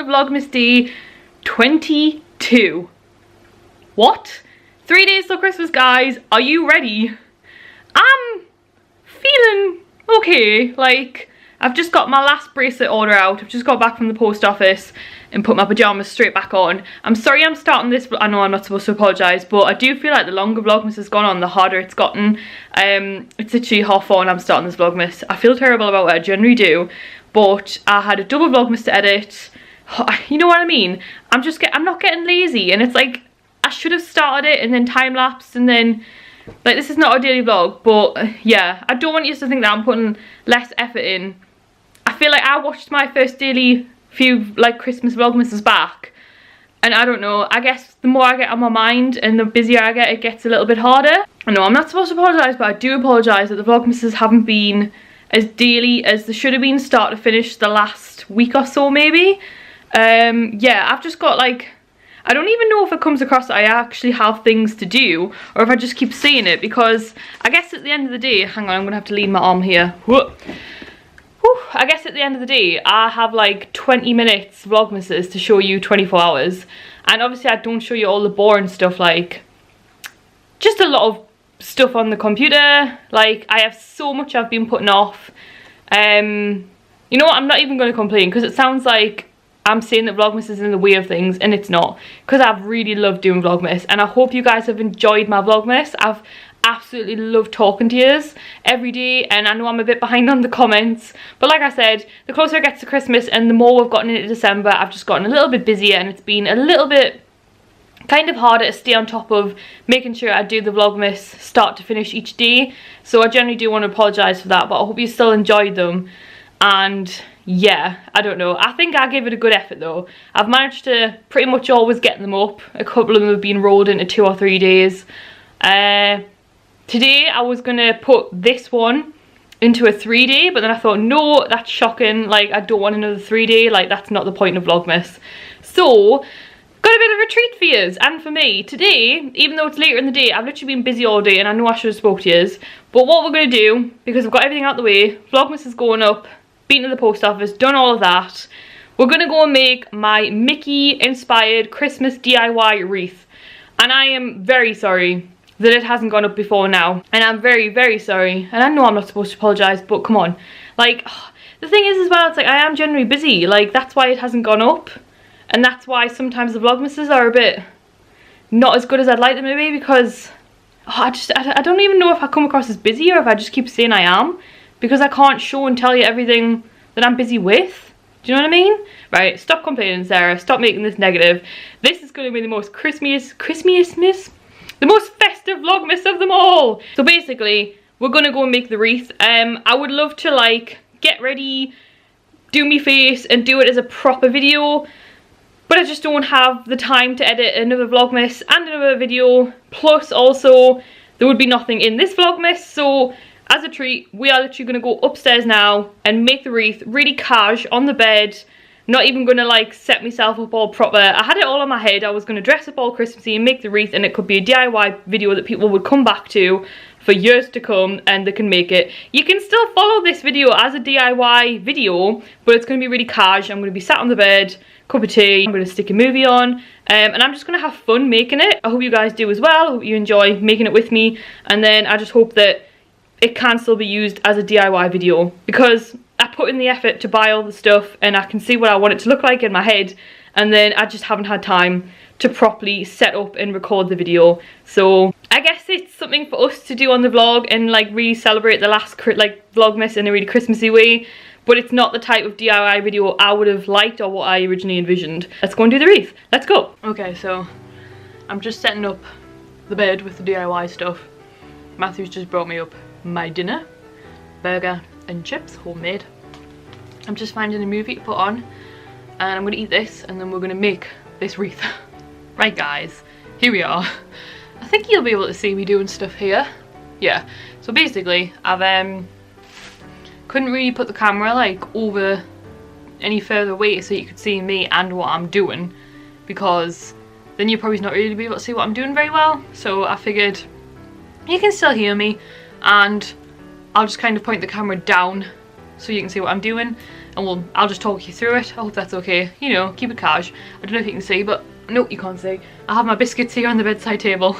Vlogmas day 22. What? 3 days till Christmas, guys. Are you ready? I'm feeling okay. Like, I've just got my last bracelet order out. I've just got back from the post office and put my pyjamas straight back on. I'm sorry I'm starting this, I know I'm not supposed to apologise, but I do feel like the longer Vlogmas has gone on, the harder it's gotten. It's literally 4:30 and I'm starting this Vlogmas. I feel terrible about it, I generally do, but I had a double Vlogmas to edit. You know what I mean? I'm not getting lazy, and it's like, I should have started it and then time-lapsed, and then, like, this is not a daily vlog, but yeah, I don't want you to think that I'm putting less effort in. I feel like I watched my first daily few, like, Christmas Vlogmases back, and I don't know, I guess the more I get on my mind and the busier I get, it gets a little bit harder. I know I'm not supposed to apologise, but I do apologise that the Vlogmases haven't been as daily as they should have been start to finish the last week or so, maybe. Yeah, I've just got, like, I don't even know if it comes across that I actually have things to do, or if I just keep saying it, because I guess at the end of the day, hang on, I'm gonna have to lean my arm here. Whoa. Whew, I guess at the end of the day, I have like 20 minutes Vlogmases to show you 24 hours. And obviously I don't show you all the boring stuff, like, just a lot of stuff on the computer. Like, I have so much I've been putting off. You know what, I'm not even gonna complain, because it sounds like I'm saying that Vlogmas is in the way of things, and it's not, because I've really loved doing Vlogmas, and I hope you guys have enjoyed my Vlogmas. I've absolutely loved talking to yous every day, and I know I'm a bit behind on the comments, but like I said, the closer it gets to Christmas and the more we've gotten into December, I've just gotten a little bit busier, and it's been a little bit kind of harder to stay on top of making sure I do the Vlogmas start to finish each day. So I generally do want to apologise for that, but I hope you still enjoyed them. And yeah, I don't know, I think I gave it a good effort though. I've managed to pretty much always get them up. A couple of them have been rolled into 2 or 3 days. Today I was gonna put this one into a 3-day, but then I thought, no, that's shocking, like, I don't want another 3-day, like, that's not the point of Vlogmas. So got a bit of a treat for yous, and for me today, even though it's later in the day, I've literally been busy all day, and I know I should have spoke to yous, but what we're gonna do, because I've got everything out the way, Vlogmas is going up, been to the post office, done all of that, we're gonna go and make my Mickey inspired Christmas DIY wreath. And I am very sorry that it hasn't gone up before now, and I'm very, very sorry, and I know I'm not supposed to apologise, but come on, like, the thing is as well, it's like, I am generally busy, like, that's why it hasn't gone up, and that's why sometimes the Vlogmases are a bit not as good as I'd like them to be, because I don't even know if I come across as busy, or if I just keep saying I am, because I can't show and tell you everything that I'm busy with. Do you know what I mean? Right, stop complaining, Sarah. Stop making this negative. This is going to be the most the most festive Vlogmas of them all. So basically, we're going to go and make the wreath. I would love to, like, get ready, do me face, and do it as a proper video, but I just don't have the time to edit another Vlogmas and another video. Plus, also, there would be nothing in this Vlogmas, so as a treat, we are literally going to go upstairs now and make the wreath really cash on the bed. Not even going to, like, set myself up all proper. I had it all in my head. I was going to dress up all Christmassy and make the wreath, and it could be a DIY video that people would come back to for years to come, and they can make it. You can still follow this video as a DIY video, but it's going to be really cash. I'm going to be sat on the bed, cup of tea, I'm going to stick a movie on, and I'm just going to have fun making it. I hope you guys do as well. I hope you enjoy making it with me, and then I just hope that it can still be used as a DIY video, because I put in the effort to buy all the stuff, and I can see what I want it to look like in my head, and then I just haven't had time to properly set up and record the video. So I guess it's something for us to do on the vlog and, like, really celebrate the last like Vlogmas in a really Christmassy way, but it's not the type of DIY video I would have liked or what I originally envisioned. Let's go and do the wreath. Let's go. Okay, so I'm just setting up the bed with the DIY stuff. Matthew's just brought me up my dinner, burger and chips, homemade. I'm just finding a movie to put on, and I'm gonna eat this, and then we're gonna make this wreath. Right guys, here we are. I think you'll be able to see me doing stuff here. Yeah, so basically I've couldn't really put the camera, like, over any further away so you could see me and what I'm doing, because then you're probably not really be able to see what I'm doing very well. So I figured you can still hear me, and I'll just kind of point the camera down so you can see what I'm doing, and I'll just talk you through it. I hope that's okay. You know, keep it cash. I don't know if you can see, but no, you can't see. I have my biscuits here on the bedside table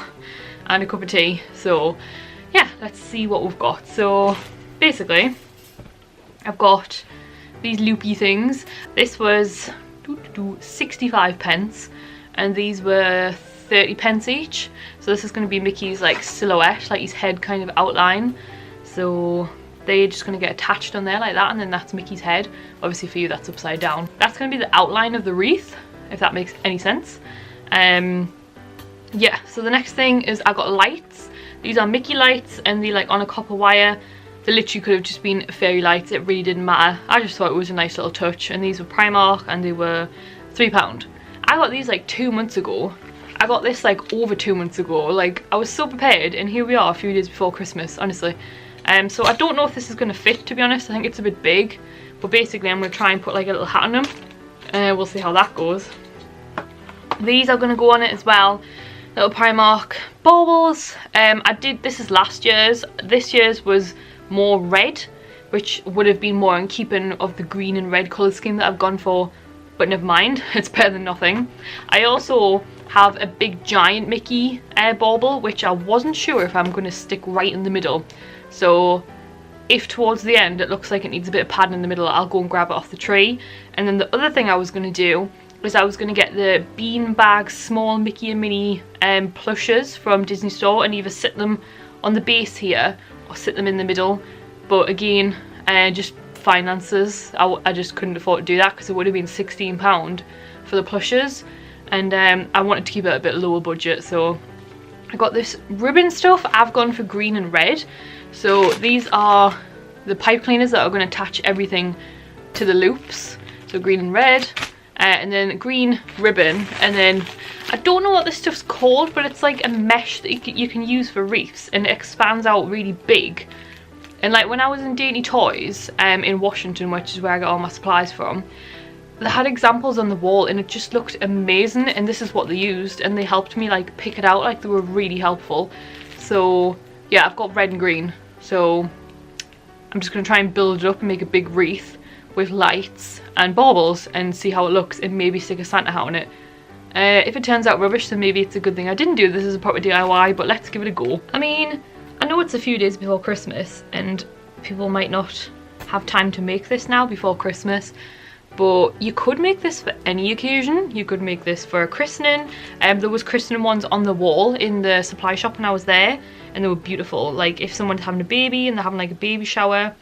and a cup of tea. So yeah, let's see what we've got. So basically, I've got these loopy things. This was 65 pence, and these were 30 pence each. So this is going to be Mickey's like silhouette, like his head kind of outline. So they're just going to get attached on there like that, and then that's Mickey's head. Obviously for you that's upside down. That's going to be the outline of the wreath, if that makes any sense. Yeah, so the next thing is I got lights. These are Mickey lights, and they're like on a copper wire. They literally could have just been fairy lights, it really didn't matter. I just thought it was a nice little touch, and these were Primark and they were £3. I got these like 2 months ago. I got this like over 2 months ago. Like, I was so prepared, and here we are a few days before Christmas, honestly. So I don't know if this is going to fit, to be honest. I think it's a bit big, but basically I'm going to try and put like a little hat on them. We'll see how that goes. These are going to go on it as well. Little Primark baubles. This is last year's. This year's was more red, which would have been more in keeping of the green and red colour scheme that I've gone for, but never mind, it's better than nothing. I also have a big giant Mickey bauble, which I wasn't sure if I'm going to stick right in the middle. So if towards the end it looks like it needs a bit of padding in the middle, I'll go and grab it off the tree. And then the other thing I was going to do is I was going to get the beanbag small Mickey and Minnie plushes from Disney Store, and either sit them on the base here or sit them in the middle. But again, just finances, I just couldn't afford to do that, because it would have been £16 for the plushes, and I wanted to keep it a bit lower budget. So I got this ribbon stuff. I've gone for green and red. So these are the pipe cleaners that are going to attach everything to the loops. So green and red, and then green ribbon, and then I don't know what this stuff's called, but it's like a mesh that you can use for wreaths, and it expands out really big. And like when I was in Dainty Toys in Washington, which is where I got all my supplies from, they had examples on the wall and it just looked amazing, and this is what they used, and they helped me like pick it out. Like, they were really helpful. So yeah, I've got red and green, so I'm just going to try and build it up and make a big wreath with lights and baubles and see how it looks, and maybe stick a Santa hat on it. If it turns out rubbish, then maybe it's a good thing I didn't do this as a proper DIY, but let's give it a go. I mean, I know it's a few days before Christmas and people might not have time to make this now before Christmas, but you could make this for any occasion. You could make this for a christening. There was christening ones on the wall in the supply shop when I was there, and they were beautiful. Like if someone's having a baby and they're having like a baby shower.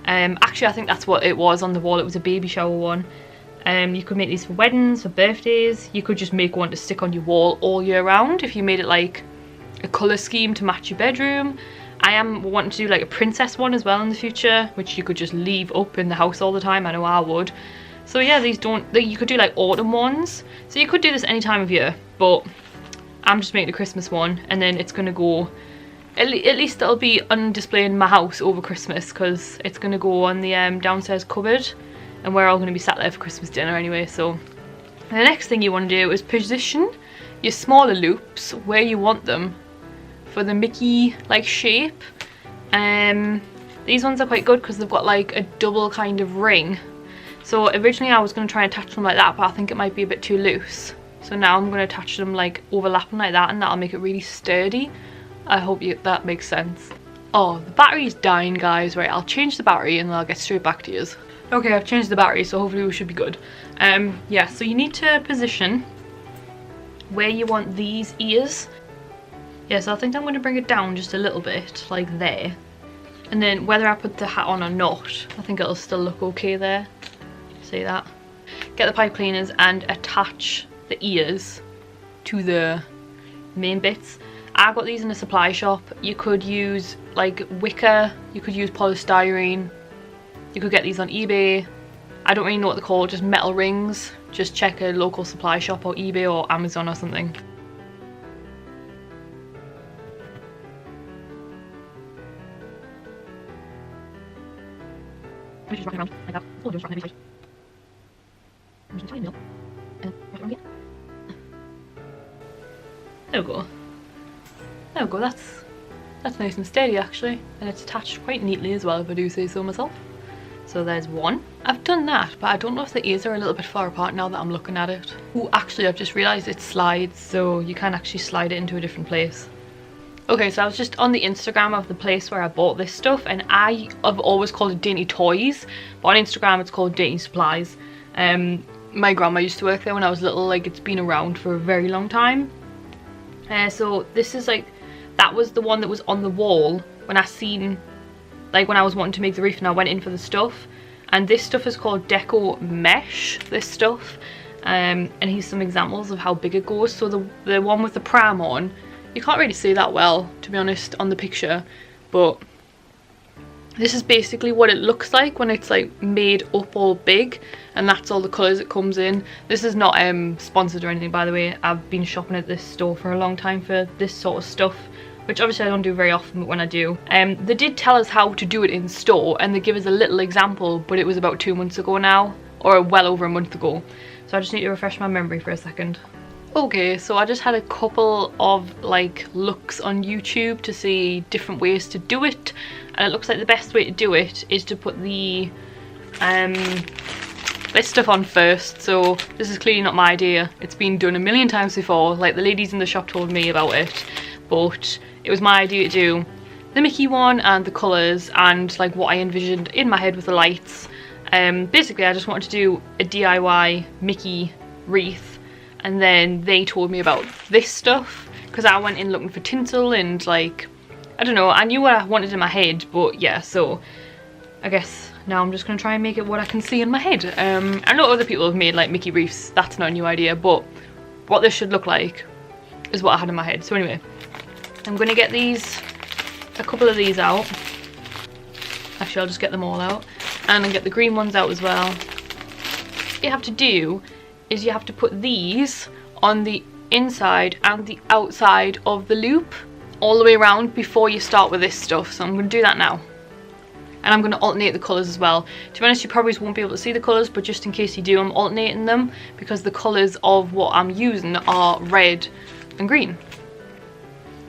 Actually I think that's what it was on the wall, it was a baby shower one. You could make these for weddings, for birthdays. You could just make one to stick on your wall all year round if you made it like a colour scheme to match your bedroom. I am wanting to do like a princess one as well in the future, which you could just leave up in the house all the time. I know I would. So yeah, you could do like autumn ones. So you could do this any time of year, but I'm just making a Christmas one, and then it's going to go, at least it'll be on display in my house over Christmas, because it's going to go on the downstairs cupboard, and we're all going to be sat there for Christmas dinner anyway. So the next thing you want to do is position your smaller loops where you want them for the Mickey like shape. These ones are quite good because they've got like a double kind of ring. So originally I was going to try and attach them like that, but I think it might be a bit too loose. So now I'm going to attach them like overlapping like that, and that'll make it really sturdy. I hope that makes sense. Oh, the battery's dying, guys. Right, I'll change the battery and then I'll get straight back to you. Okay, I've changed the battery, so hopefully we should be good. Yeah, so you need to position where you want these ears. Yeah, so I think I'm going to bring it down just a little bit, like there. And then whether I put the hat on or not, I think it'll still look okay there. See that? Get the pipe cleaners and attach the ears to the main bits. I got these in a supply shop. You could use like wicker, you could use polystyrene, you could get these on eBay. I don't really know what they're called, just metal rings. Just check a local supply shop or eBay or Amazon or something. Just wrap it around like that. Or just wrap it every side. And just tie the middle. And wrap it around again. There we go. There we go, that's nice and steady actually. And it's attached quite neatly as well, if I do say so myself. So So there's one. I've done that, but I don't know if the ears are a little bit far apart now that I'm looking at it. Oh, actually, I've just realised it slides, so you can actually slide it into a different place. Okay, so I was just on the Instagram of the place where I bought this stuff, and I have always called it Dainty Toys, but on Instagram it's called Dainty Supplies. My grandma used to work there when I was little, like it's been around for a very long time. So this is like, that was the one that was on the wall when I seen, like when I was wanting to make the wreath and I went in for the stuff. And this stuff is called Deco Mesh, this stuff. And here's some examples of how big it goes. So the one with the pram on, you can't really see that well, to be honest, on the picture, but this is basically what it looks like when it's like made up all big, and that's all the colours it comes in. This is not sponsored or anything, by the way. I've been shopping at this store for a long time for this sort of stuff, which obviously I don't do very often, but when I do. They did tell us how to do it in store, and they give us a little example, but it was about 2 months ago now, or well over a month ago. So I just need to refresh my memory for a second. Okay, so I just had a couple of like looks on YouTube to see different ways to do it, and it looks like the best way to do it is to put the this stuff on first. So this is clearly not my idea. It's been done a million times before, like the ladies in the shop told me about it, but it was my idea to do the Mickey one and the colours and like what I envisioned in my head with the lights. Basically I just wanted to do a DIY Mickey wreath. And then they told me about this stuff because I went in looking for tinsel and like, I don't know, I knew what I wanted in my head, but yeah, so I guess now I'm just going to try and make it what I can see in my head. I know other people have made like Mickey wreaths, that's not a new idea, but what this should look like is what I had in my head. So anyway, I'm going to get a couple of these out. Actually, I'll just get them all out, and I'll get the green ones out as well. What you have to do is you have to put these on the inside and the outside of the loop all the way around before you start with this stuff. So I'm going to do that now, and I'm going to alternate the colours as well. To be honest, you probably won't be able to see the colours, but just in case you do, I'm alternating them because the colours of what I'm using are red and green.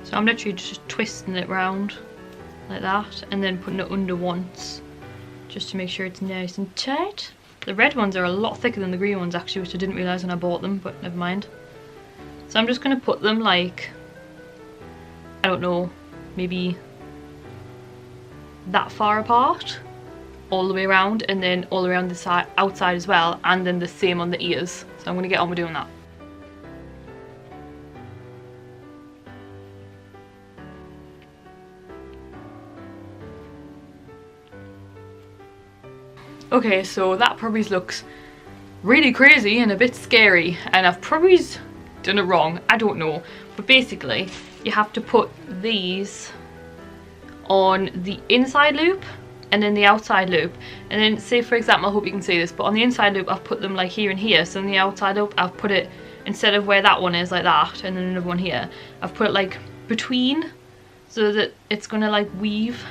So I'm literally just twisting it round like that and then putting it under once just to make sure it's nice and tight. The red ones are a lot thicker than the green ones actually, which I didn't realise when I bought them, but never mind. So I'm just going to put them like, I don't know, maybe that far apart, all the way around, and then all the way around the side, outside as well, and then the same on the ears. So I'm going to get on with doing that. Okay, so that probably looks really crazy and a bit scary, and I've probably done it wrong, I don't know. But basically, you have to put these on the inside loop and then the outside loop. And then say, for example, I hope you can see this, but on the inside loop I've put them like here and here. So on the outside loop I've put it, instead of where that one is like that and then another one here, I've put it like between, so that it's gonna like weave,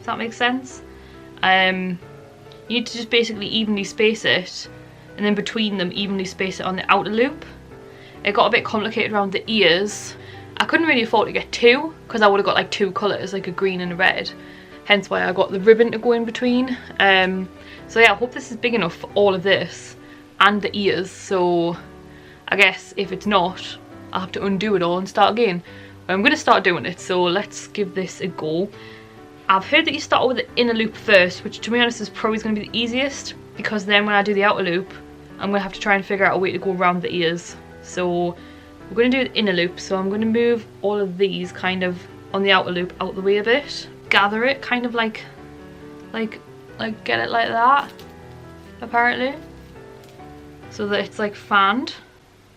if that makes sense. You need to just basically evenly space it, and then between them evenly space it on the outer loop. It got a bit complicated around the ears. I couldn't really afford to get two because I would have got like two colours, like a green and a red, hence why I got the ribbon to go in between. So yeah, I hope this is big enough for all of this and the ears. So I guess if it's not, I'll have to undo it all and start again. But I'm going to start doing it, so let's give this a go. I've heard that you start with the inner loop first, which to be honest is probably going to be the easiest, because then when I do the outer loop I'm going to have to try and figure out a way to go around the ears. So we're going to do the inner loop, so I'm going to move all of these kind of on the outer loop out the way a bit, gather it kind of like get it like that apparently, so that it's like fanned.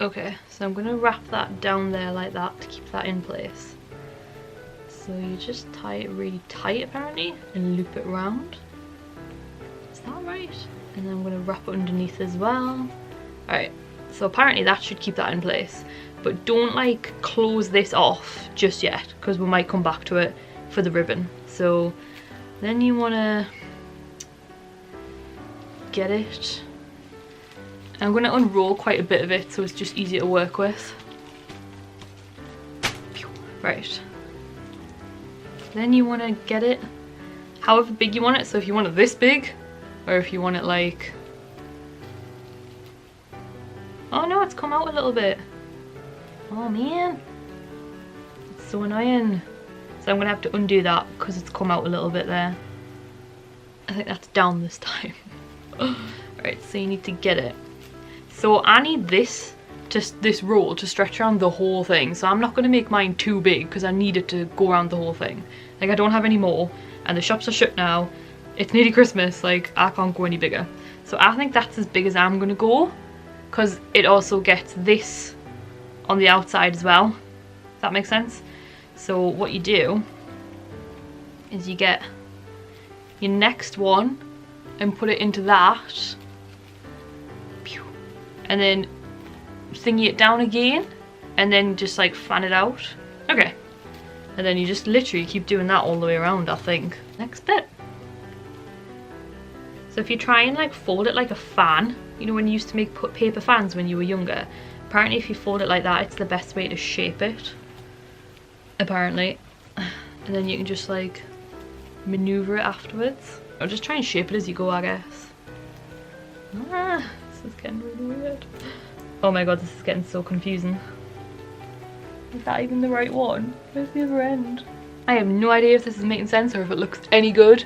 Okay, so I'm going to wrap that down there like that to keep that in place. So you just tie it really tight apparently and loop it around. Is that right? And then I'm going to wrap it underneath as well. Alright, so apparently that should keep that in place. But don't like close this off just yet, because we might come back to it for the ribbon. So then you want to get it. I'm going to unroll quite a bit of it so it's just easier to work with. Right. Then you want to get it however big you want it. So if you want it this big, or if you want it like... Oh no, it's come out a little bit. Oh man, it's so annoying. So I'm gonna have to undo that because it's come out a little bit there. I think that's down this time. Right, so you need to get it. So I need this roll to stretch around the whole thing. So I'm not gonna make mine too big because I need it to go around the whole thing. Like I don't have any more and the shops are shut now. It's nearly Christmas, like I can't go any bigger. So I think that's as big as I'm gonna go because it also gets this on the outside as well. Does that make sense? So what you do is you get your next one and put it into that, and then thingy it down again, and then just like fan it out. Okay, and then you just literally keep doing that all the way around, I think. Next bit. So if you try and like fold it like a fan, you know when you used to make paper fans when you were younger, apparently if you fold it like that, it's the best way to shape it, apparently. And then you can just like maneuver it afterwards, or just try and shape it as you go, I guess. Ah, this is getting really weird. Oh my god, this is getting so confusing. Is that even the right one? Where's the other end? I have no idea if this is making sense or if it looks any good.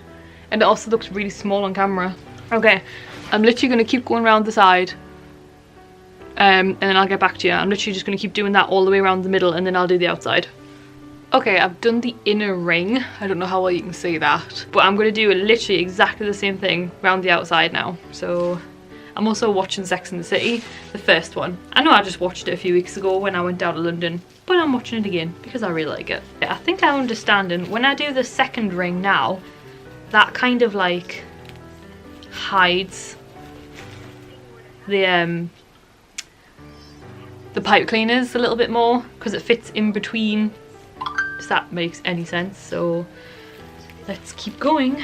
And it also looks really small on camera. Okay, I'm literally going to keep going around the side. And then I'll get back to you. I'm literally just going to keep doing that all the way around the middle and then I'll do the outside. Okay, I've done the inner ring. I don't know how well you can see that. But I'm going to do literally exactly the same thing around the outside now. So I'm also watching Sex and the City, the first one. I know I just watched it a few weeks ago when I went down to London, but I'm watching it again because I really like it. I think I'm understanding when I do the second ring now, that kind of like hides the pipe cleaners a little bit more because it fits in between, if that makes any sense. So let's keep going.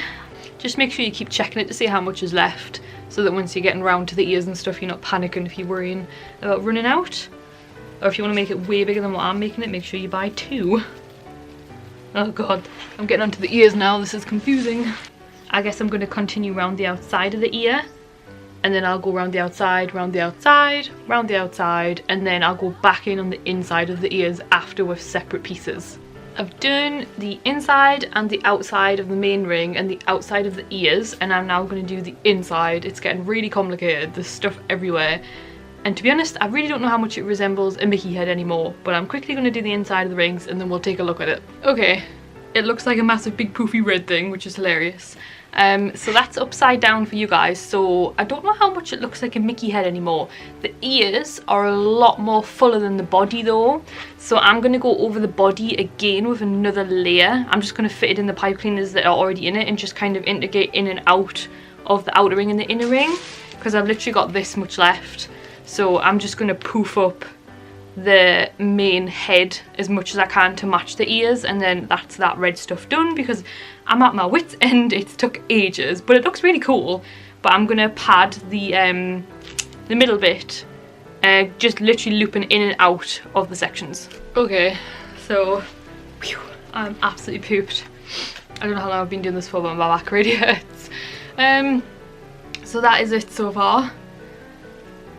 Just make sure you keep checking it to see how much is left, so that once you're getting round to the ears and stuff, you're not panicking if you're worrying about running out. Or if you want to make it way bigger than what I'm making it, make sure you buy 2. Oh god, I'm getting onto the ears now, this is confusing. I guess I'm going to continue round the outside of the ear, and then I'll go round the outside, round the outside, round the outside, and then I'll go back in on the inside of the ears after with separate pieces. I've done the inside and the outside of the main ring and the outside of the ears, and I'm now going to do the inside. It's getting really complicated, there's stuff everywhere. And to be honest, I really don't know how much it resembles a Mickey head anymore, but I'm quickly going to do the inside of the rings and then we'll take a look at it. Okay, it looks like a massive big poofy red thing, which is hilarious. So that's upside down for you guys, so I don't know how much it looks like a Mickey head anymore. The ears are a lot more fuller than the body though, so I'm going to go over the body again with another layer. I'm just going to fit it in the pipe cleaners that are already in it and just kind of integrate in and out of the outer ring and the inner ring, because I've literally got this much left. So I'm just going to poof up the main head as much as I can to match the ears, and then that's that red stuff done because I'm at my wit's end. It's took ages, but it looks really cool. But I'm going to pad the middle bit, just literally looping in and out of the sections. Okay, so whew, I'm absolutely pooped. I don't know how long I've been doing this for, but my back really hurts. So that is it so far.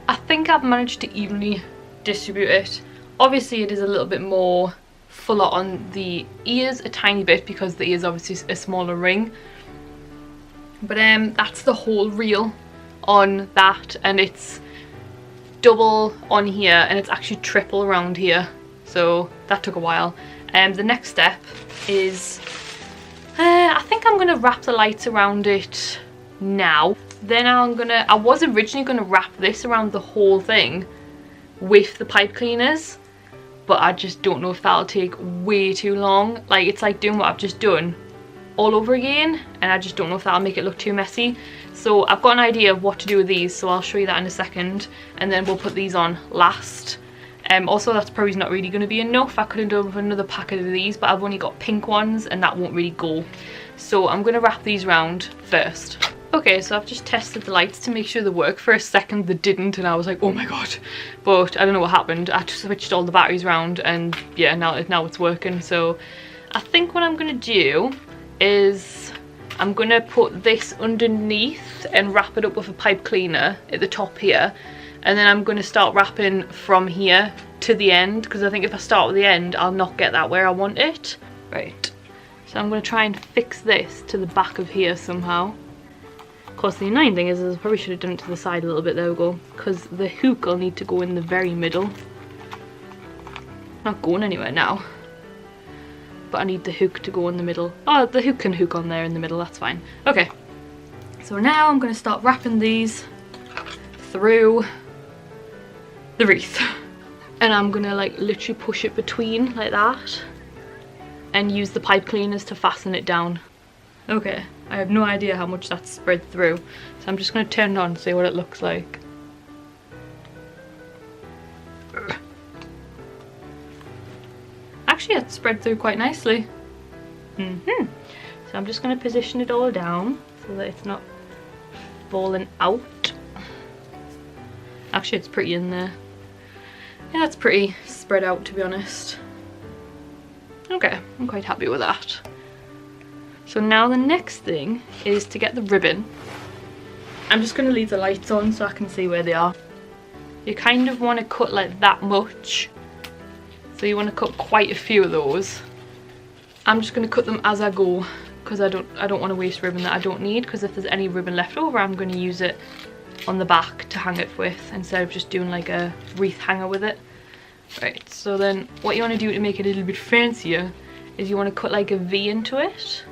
I think I've managed to evenly distribute it. Obviously it is a little bit more fuller on the ears, a tiny bit, because the ears obviously a smaller ring. But that's the whole reel on that, and it's double on here and it's actually triple around here, so that took a while. The next step is I think I'm gonna wrap the lights around it now. Then I was originally gonna wrap this around the whole thing with the pipe cleaners, but I just don't know if that'll take way too long. Like, it's like doing what I've just done all over again, and I just don't know if that'll make it look too messy. So I've got an idea of what to do with these, so I'll show you that in a second, and then we'll put these on last. Also, that's probably not really going to be enough. I could have done with another packet of these, but I've only got pink ones and that won't really go. So I'm going to wrap these round first. Okay, so I've just tested the lights to make sure they work. For a second they didn't and I was like, oh my god. But I don't know what happened. I just switched all the batteries around and yeah, now it's working. So I think what I'm going to do is I'm gonna put this underneath and wrap it up with a pipe cleaner at the top here, and then I'm gonna start wrapping from here to the end, because I think if I start with the end I'll not get that where I want it. Right, so I'm gonna try and fix this to the back of here somehow. Of course the annoying thing is I probably should have done it to the side a little bit. There we go, because the hook will need to go in the very middle. Not going anywhere now, but I need the hook to go in the middle. Oh, the hook can hook on there in the middle, that's fine. Okay, so now I'm going to start wrapping these through the wreath. And I'm going to like literally push it between like that and use the pipe cleaners to fasten it down. Okay, I have no idea how much that's spread through, so I'm just going to turn it on and see what it looks like. Actually, it's spread through quite nicely. So I'm just going to position it all down so that it's not falling out. Actually, it's pretty in there. Yeah, it's pretty spread out, to be honest. Okay, I'm quite happy with that. So now the next thing is to get the ribbon. I'm just going to leave the lights on so I can see where they are. You kind of want to cut like that much. So you want to cut quite a few of those. I'm just going to cut them as I go, because I don't want to waste ribbon that I don't need, because if there's any ribbon left over I'm going to use it on the back to hang it with, instead of just doing like a wreath hanger with it. Right, so then what you want to do to make it a little bit fancier is you want to cut like a V into it.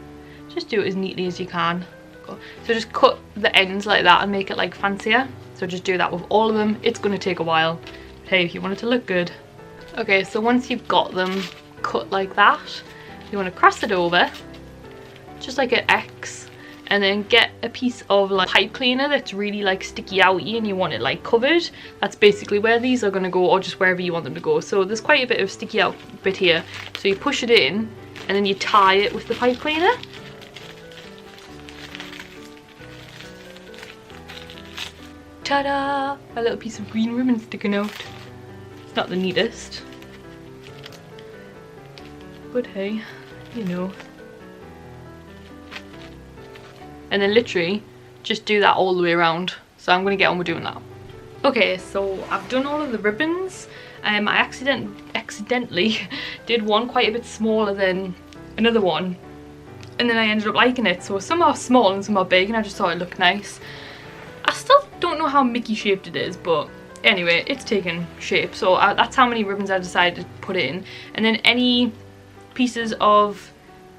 Just do it as neatly as you can. So just cut the ends like that and make it like fancier. So just do that with all of them. It's going to take a while, but hey, if you want it to look good. Okay, so once you've got them cut like that, you want to cross it over, just like an X, and then get a piece of like pipe cleaner that's really like sticky outy and you want it like covered. That's basically where these are going to go, or just wherever you want them to go. So there's quite a bit of sticky out bit here. So you push it in and then you tie it with the pipe cleaner. Ta-da! A little piece of green ribbon sticking out. It's not the neatest, but hey, you know. And then literally just do that all the way around. So I'm going to get on with doing that. Okay, so I've done all of the ribbons. I accidentally did one quite a bit smaller than another one, and then I ended up liking it. So some are small and some are big, and I just thought it looked nice. I still don't know how Mickey shaped it is, but anyway, it's taken shape. So that's how many ribbons I decided to put in. And then any pieces of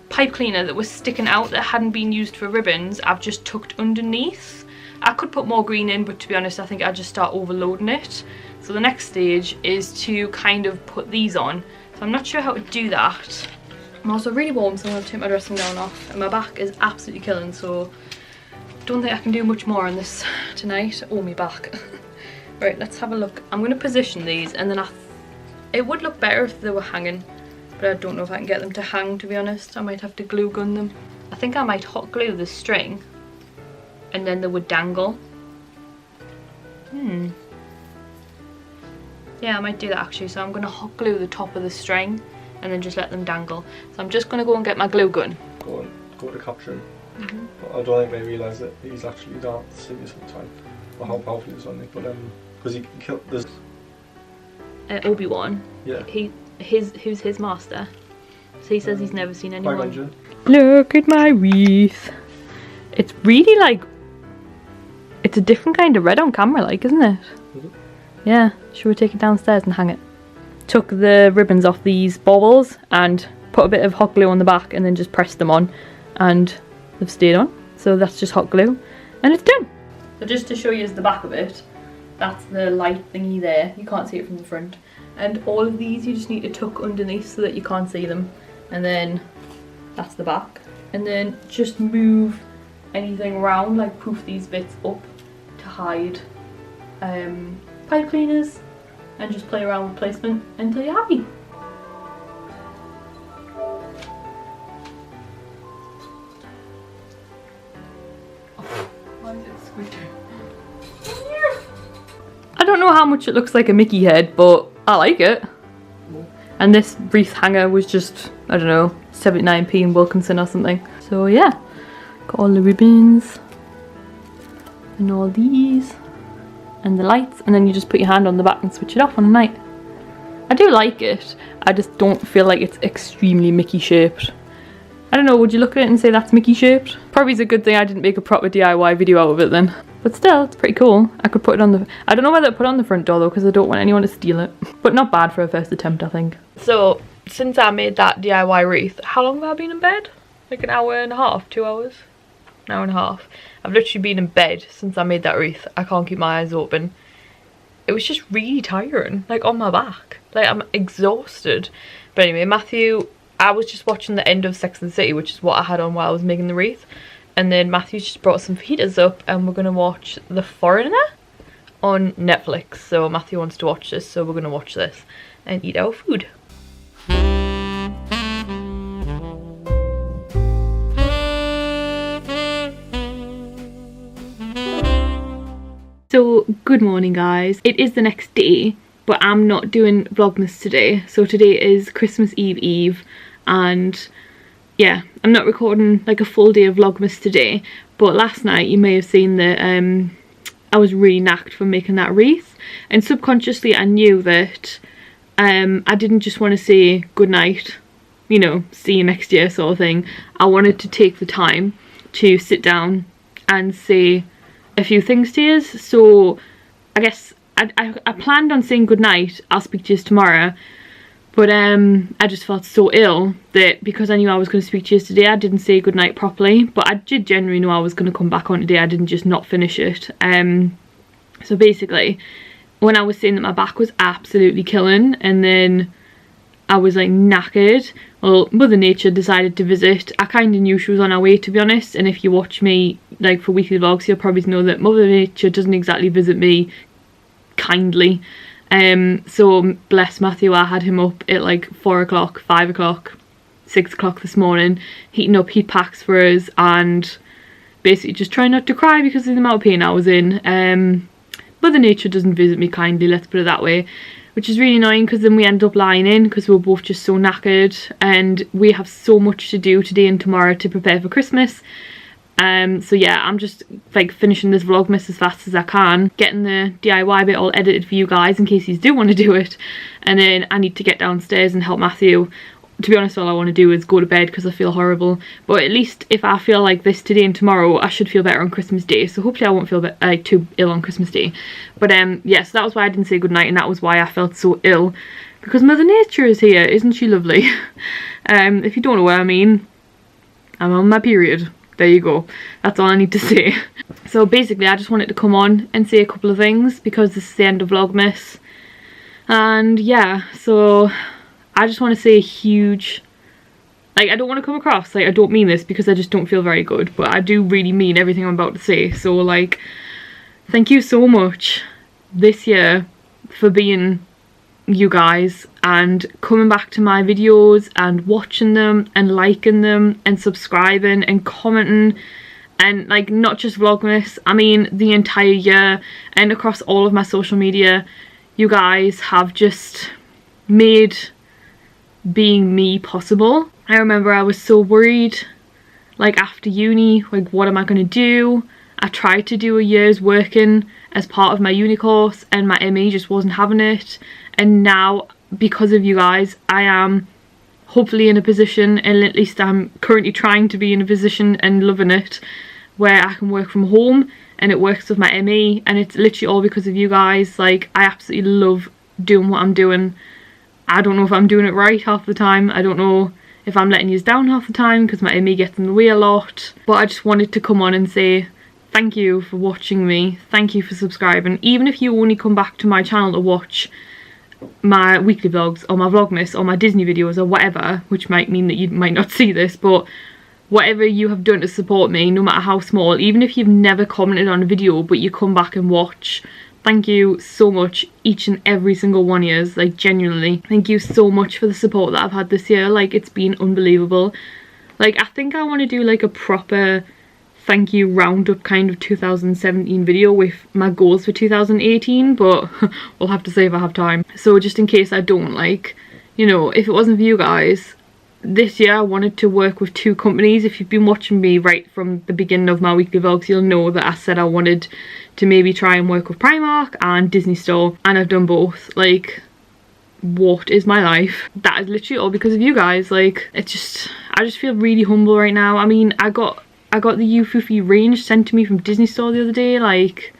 pipe cleaner that was sticking out that hadn't been used for ribbons, I've just tucked underneath. I could put more green in, but to be honest I think I'd just start overloading it. So the next stage is to kind of put these on. So I'm not sure how to do that. I'm also really warm, so I'm going to take my dressing gown off, and my back is absolutely killing, so don't think I can do much more on this tonight. Oh, my back. Right, let's have a look. I'm going to position these, and then it would look better if they were hanging, but I don't know if I can get them to hang, to be honest. I might have to glue gun them. I think I might hot glue the string and then they would dangle. Yeah, I might do that actually. So I'm going to hot glue the top of the string and then just let them dangle. So I'm just going to go and get my glue gun. Go to capture him. But I don't think they realise that he's actually that serious at the time, or how powerful he is on it. But because he killed this Obi-Wan. Yeah. Who's his master? So he says he's never seen anyone. Look at my wreath. It's really like, it's a different kind of red on camera, like, isn't it? Is it? Yeah. Should we take it downstairs and hang it? Took the ribbons off these baubles and put a bit of hot glue on the back and then just pressed them on, and they've stayed on. So that's just hot glue and it's done. So just to show you the back of it, that's the light thingy there. You can't see it from the front. And all of these you just need to tuck underneath so that you can't see them. And then that's the back. And then just move anything around, like poof these bits up to hide pipe cleaners, and just play around with placement until you're happy. Why is it squeaking? I don't know how much it looks like a Mickey head, but I like it. And this wreath hanger was just, I don't know, 79p in Wilkinson or something. So yeah, Got all the ribbons and all these and the lights, and then you just put your hand on the back and switch it off on a night. I do like it, I just don't feel like it's extremely Mickey shaped. I don't know, would you look at it and say that's Mickey shaped? Probably is a good thing I didn't make a proper DIY video out of it then. But still, it's pretty cool. I could put it on the... I don't know whether to put it on the front door though, because I don't want anyone to steal it. But not bad for a first attempt, I think. So, since I made that DIY wreath, how long have I been in bed? Like an hour and a half, 2 hours? An hour and a half. I've literally been in bed since I made that wreath. I can't keep my eyes open. It was just really tiring, like on my back. Like, I'm exhausted. But anyway, Matthew... I was just watching the end of Sex and the City, which is what I had on while I was making the wreath. And then Matthew just brought some fajitas up and we're going to watch The Foreigner on Netflix. So Matthew wants to watch this, so we're going to watch this and eat our food. So, good morning guys. It is the next day, but I'm not doing Vlogmas today. So today is Christmas Eve, and yeah, I'm not recording like a full day of Vlogmas today. But last night you may have seen that I was really knacked from making that wreath, and subconsciously I knew that I didn't just want to say good night, you know, see you next year sort of thing. I wanted to take the time to sit down and say a few things to you. So I guess I planned on saying good night, I'll speak to you tomorrow, but I just felt so ill that because I knew I was going to speak to you today, I didn't say good night properly. But I did genuinely know I was going to come back on today. I didn't just not finish it. So basically, when I was saying that my back was absolutely killing, and then I was like knackered, well, Mother Nature decided to visit. I kind of knew she was on her way, to be honest, and if you watch me like for weekly vlogs, you'll probably know that Mother Nature doesn't exactly visit me kindly. So bless Matthew, I had him up at like 4 o'clock, 5 o'clock, 6 o'clock this morning, heating up heat packs for us and basically just trying not to cry because of the amount of pain I was in. Mother Nature doesn't visit me kindly, let's put it that way, which is really annoying because then we end up lying in because we're both just so knackered, and we have so much to do today and tomorrow to prepare for Christmas. So yeah, I'm just like finishing this Vlogmas as fast as I can, getting the DIY bit all edited for you guys in case you do want to do it, and then I need to get downstairs and help Matthew. To be honest, all I want to do is go to bed because I feel horrible, but at least if I feel like this today and tomorrow, I should feel better on Christmas Day, so hopefully I won't feel like too ill on Christmas Day. But yeah, so that was why I didn't say goodnight, and that was why I felt so ill, because Mother Nature is here. Isn't she lovely? If you don't know what I mean, I'm on my period. There you go. That's all I need to say. So basically I just wanted to come on and say a couple of things because this is the end of Vlogmas. And yeah, so I just want to say a huge, like, I don't want to come across like I don't mean this because I just don't feel very good, but I do really mean everything I'm about to say. So like, thank you so much this year for being you guys and coming back to my videos and watching them and liking them and subscribing and commenting, and like not just Vlogmas, I mean the entire year and across all of my social media. You guys have just made being me possible. I remember I was so worried, like after uni, like what am I going to do? I tried to do a year's working as part of my uni course and my ME just wasn't having it. And now, because of you guys, I am hopefully in a position, and at least I'm currently trying to be in a position and loving it, where I can work from home and it works with my ME, and it's literally all because of you guys. Like, I absolutely love doing what I'm doing. I don't know if I'm doing it right half the time. I don't know if I'm letting you down half the time because my ME gets in the way a lot. But I just wanted to come on and say thank you for watching me. Thank you for subscribing. Even if you only come back to my channel to watch my weekly vlogs or my Vlogmas or my Disney videos or whatever, which might mean that you might not see this, but whatever you have done to support me, no matter how small, even if you've never commented on a video but you come back and watch, thank you so much, each and every single one of you. Like, genuinely, thank you so much for the support that I've had this year. Like, it's been unbelievable. Like, I think I want to do like a proper thank you roundup kind of 2017 video with my goals for 2018, but we'll have to see if I have time. So just in case I don't, like, you know, if it wasn't for you guys, this year I wanted to work with 2 companies. If you've been watching me right from the beginning of my weekly vlogs, you'll know that I said I wanted to maybe try and work with Primark and Disney Store, and I've done both. Like, what is my life? That is literally all because of you guys. Like, I just feel really humble right now. I mean, I got the Ufufi range sent to me from Disney Store the other day. Like,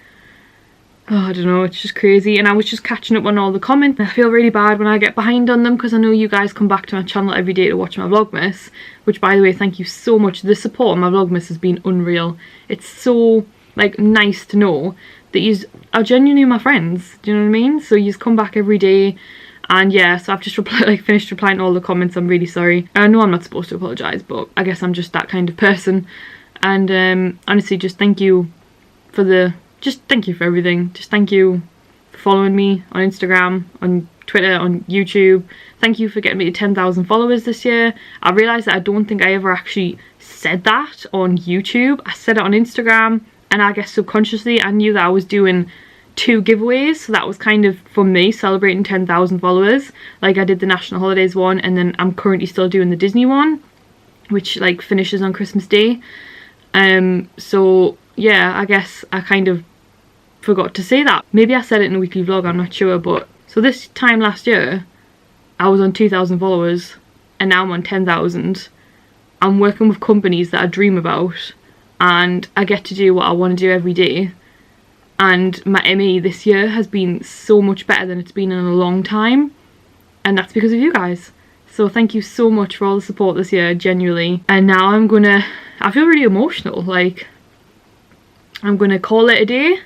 oh, I don't know, it's just crazy. And I was just catching up on all the comments. I feel really bad when I get behind on them, because I know you guys come back to my channel every day to watch my Vlogmas, which, by the way, thank you so much. The support on my Vlogmas has been unreal. It's so, like, nice to know that you are genuinely my friends. Do you know what I mean? So you come back every day. And yeah, so I've just finished replying to all the comments. I'm really sorry. I know I'm not supposed to apologise, but I guess I'm just that kind of person. And honestly, just thank you for thank you for everything. Just thank you for following me on Instagram, on Twitter, on YouTube. Thank you for getting me to 10,000 followers this year. I realised that I don't think I ever actually said that on YouTube. I said it on Instagram, and I guess subconsciously I knew that I was doing 2 giveaways, so that was kind of for me celebrating 10,000 followers. Like, I did the National Holidays one, and then I'm currently still doing the Disney one, which like finishes on Christmas Day. So yeah, I guess I kind of forgot to say that. Maybe I said it in a weekly vlog, I'm not sure. But so this time last year I was on 2,000 followers, and now I'm on 10,000. I'm working with companies that I dream about, and I get to do what I want to do every day. And my ME this year has been so much better than it's been in a long time. And that's because of you guys. So thank you so much for all the support this year, genuinely. And now I feel really emotional. Like, I'm gonna call it a day.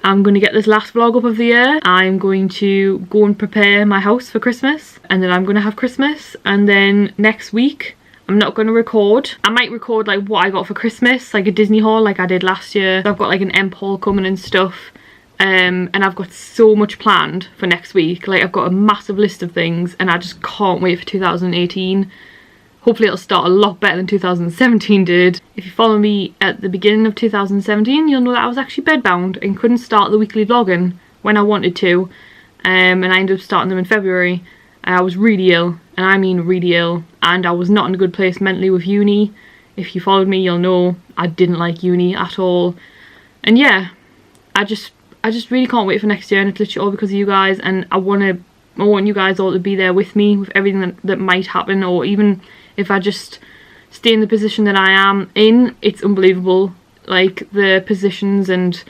I'm gonna get this last vlog up of the year. I'm going to go and prepare my house for Christmas. And then I'm gonna have Christmas. And then next week, I'm not going to record. I might record like what I got for Christmas, like a Disney haul like I did last year. I've got like an Emp haul coming and stuff, and I've got so much planned for next week. Like, I've got a massive list of things, and I just can't wait for 2018. Hopefully it'll start a lot better than 2017 did. If you follow me at the beginning of 2017, you'll know that I was actually bedbound and couldn't start the weekly vlogging when I wanted to, and I ended up starting them in February. I was really ill, and I mean really ill, and I was not in a good place mentally with uni. If you followed me, you'll know I didn't like uni at all. And yeah, I just really can't wait for next year, and it's literally all because of you guys. And I want you guys all to be there with me with everything that might happen, or even if I just stay in the position that I am in. It's unbelievable, like the positions and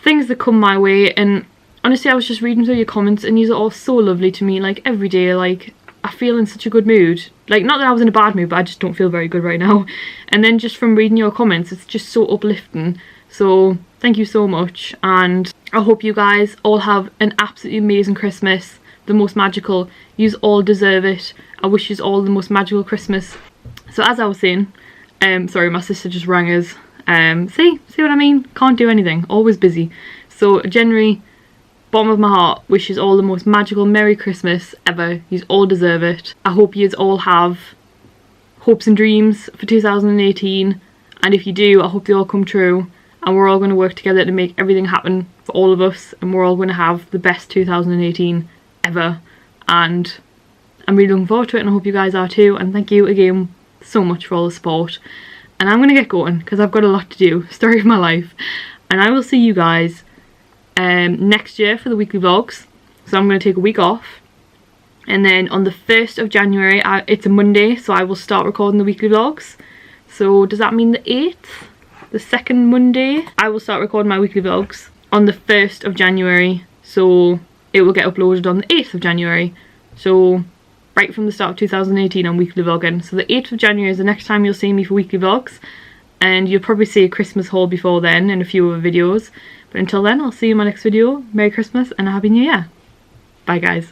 things that come my way. And honestly, I was just reading through your comments, and these are all so lovely to me. Like, every day, like, I feel in such a good mood. Like, not that I was in a bad mood, but I just don't feel very good right now. And then just from reading your comments, it's just so uplifting. So thank you so much, and I hope you guys all have an absolutely amazing Christmas, the most magical. You all deserve it. I wish you all the most magical Christmas. So as I was saying, sorry, my sister just rang us. See what I mean? Can't do anything, always busy. So generally, bottom of my heart, wishes all the most magical Merry Christmas ever. You all deserve it. I hope you all have hopes and dreams for 2018, and if you do, I hope they all come true, and we're all going to work together to make everything happen for all of us, and we're all going to have the best 2018 ever. And I'm really looking forward to it, and I hope you guys are too. And thank you again so much for all the support. And I'm going to get going because I've got a lot to do. Story of my life. And I will see you guys next year for the weekly vlogs. So I'm going to take a week off, and then on the 1st of January, it's a Monday, so I will start recording the weekly vlogs. So does that mean the 8th, the second Monday? I will start recording my weekly vlogs on the 1st of January, so it will get uploaded on the 8th of January. So right from the start of 2018 I'm weekly vlogging. So the 8th of January is the next time you'll see me for weekly vlogs, and you'll probably see a Christmas haul before then and a few other videos. But until then, I'll see you in my next video. Merry Christmas and a Happy New Year. Bye guys.